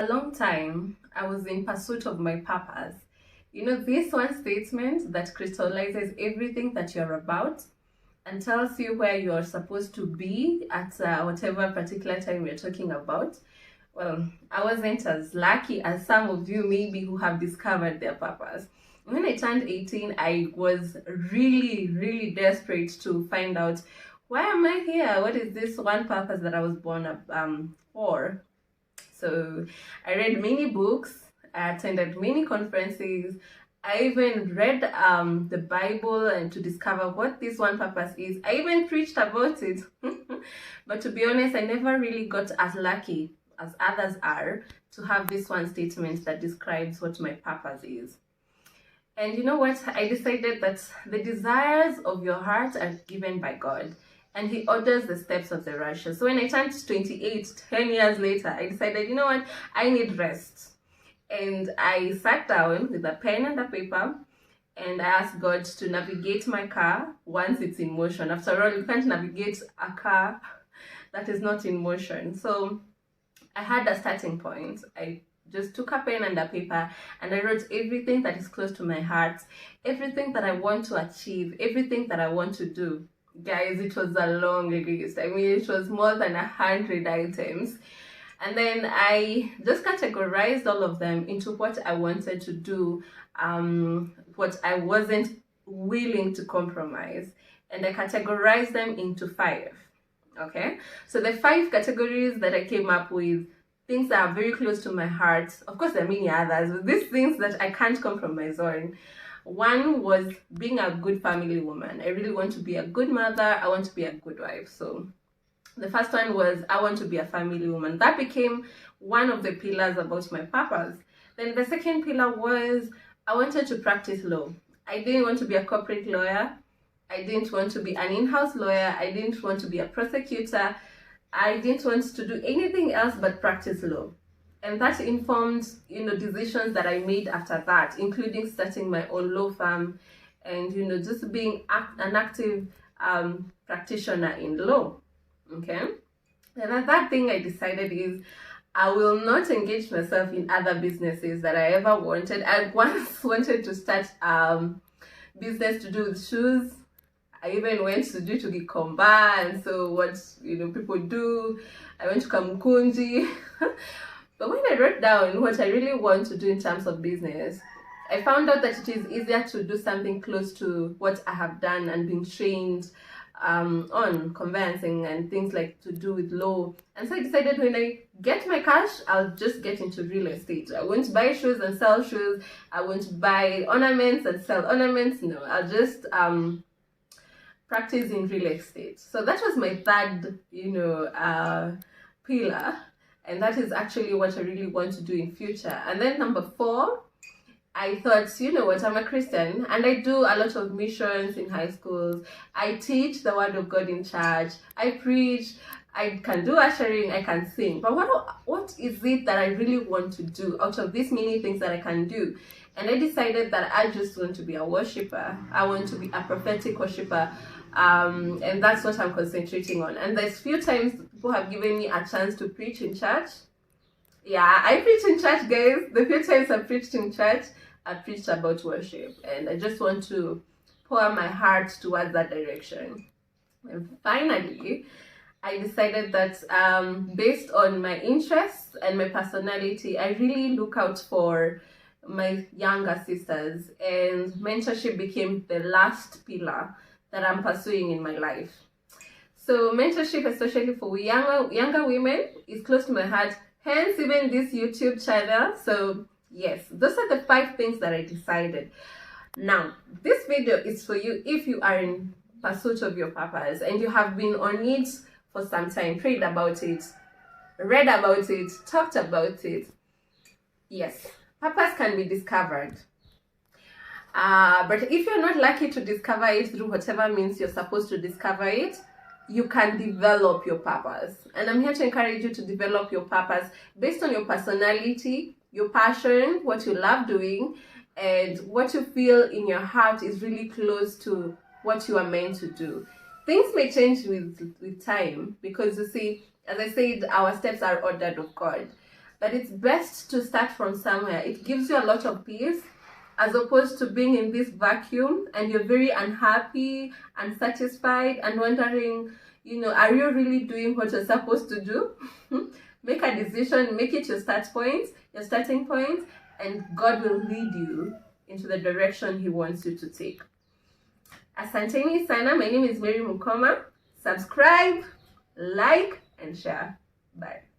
A long time, I was in pursuit of my purpose. You know, this one statement that crystallizes everything that you're about and tells you where you're supposed to be at whatever particular time you're talking about. Well, I wasn't as lucky as some of you maybe who have discovered their purpose. When I turned 18, I was really desperate to find out, why am I here? What is this one purpose that I was born for? So I read many books, I attended many conferences. I even read the Bible and to discover what this one purpose is. I even preached about it. But to be honest, I never really got as lucky as others are to have this one statement that describes what my purpose is. And you know what? I decided that the desires of your heart are given by God, and He orders the steps of the righteous. So when I turned 28, 10 years later, I decided, you know what? I need rest. And I sat down with a pen and a paper and I asked God to navigate my car once it's in motion. After all, you can't navigate a car that is not in motion. So I had a starting point. I just took a pen and a paper and I wrote everything that is close to my heart, everything that I want to achieve, everything that I want to do. Guys, it was a long list. I mean, it was more than 100 items. And then I just categorized all of them into what I wanted to do, what I wasn't willing to compromise. And I categorized them into 5. Okay, so the 5 categories that I came up with: things that are very close to my heart. Of course, there are many others, but these things that I can't compromise on. One was being a good family woman. I really want to be a good mother. I want to be a good wife. So the first one was I want to be a family woman. That became one of the pillars about my purpose. Then the second pillar was I wanted to practice law. I didn't want to be a corporate lawyer. I didn't want to be an in-house lawyer. I didn't want to be a prosecutor. I didn't want to do anything else but practice law. And that informed, decisions that I made after that, including starting my own law firm and, just being an active practitioner in law. Okay. And another thing I decided is I will not engage myself in other businesses that I ever wanted. I once wanted to start business to do with shoes. I even went to do to Gikomba, and so what people do. I went to Kamukunji. But when I wrote down what I really want to do in terms of business, I found out that it is easier to do something close to what I have done and been trained on conveyancing and things like to do with law. And so I decided when I get my cash, I'll just get into real estate. I won't buy shoes and sell shoes. I won't buy ornaments and sell ornaments. No, I'll just practice in real estate. So that was my third, pillar. And that is actually what I really want to do in future. And then number 4, I thought, you know what, I'm a Christian and I do a lot of missions in high schools. I teach the word of God in church. I preach. I can do ushering. I can sing. But what is it that I really want to do out of these many things that I can do? And I decided that I just want to be a worshiper. I want to be a prophetic worshiper. And that's what I'm concentrating on. And there's few times people have given me a chance to preach in church. Yeah, I preach in church, guys. The few times I preached in church, I preached about worship. And I just want to pour my heart towards that direction. And finally, I decided that based on my interests and my personality, I really look out for my younger sisters. And mentorship became the last pillar that I'm pursuing in my life. So mentorship, especially for younger women, is close to my heart. Hence, even this YouTube channel. So yes, those are the 5 things that I decided. Now, this video is for you if you are in pursuit of your purpose and you have been on it for some time, prayed about it, read about it, talked about it. Yes, purpose can be discovered. But if you're not lucky to discover it through whatever means you're supposed to discover it, you can develop your purpose. And I'm here to encourage you to develop your purpose based on your personality, your passion, what you love doing, and what you feel in your heart is really close to what you are meant to do. Things may change with time because, you see, as I said, our steps are ordered of God. But it's best to start from somewhere. It gives you a lot of peace, as opposed to being in this vacuum and you're very unhappy, unsatisfied, and wondering, are you really doing what you're supposed to do? Make a decision, make it your starting point, and God will lead you into the direction He wants you to take. Asanteni sana. My name is Mary Mukoma. Subscribe, like, and share. Bye.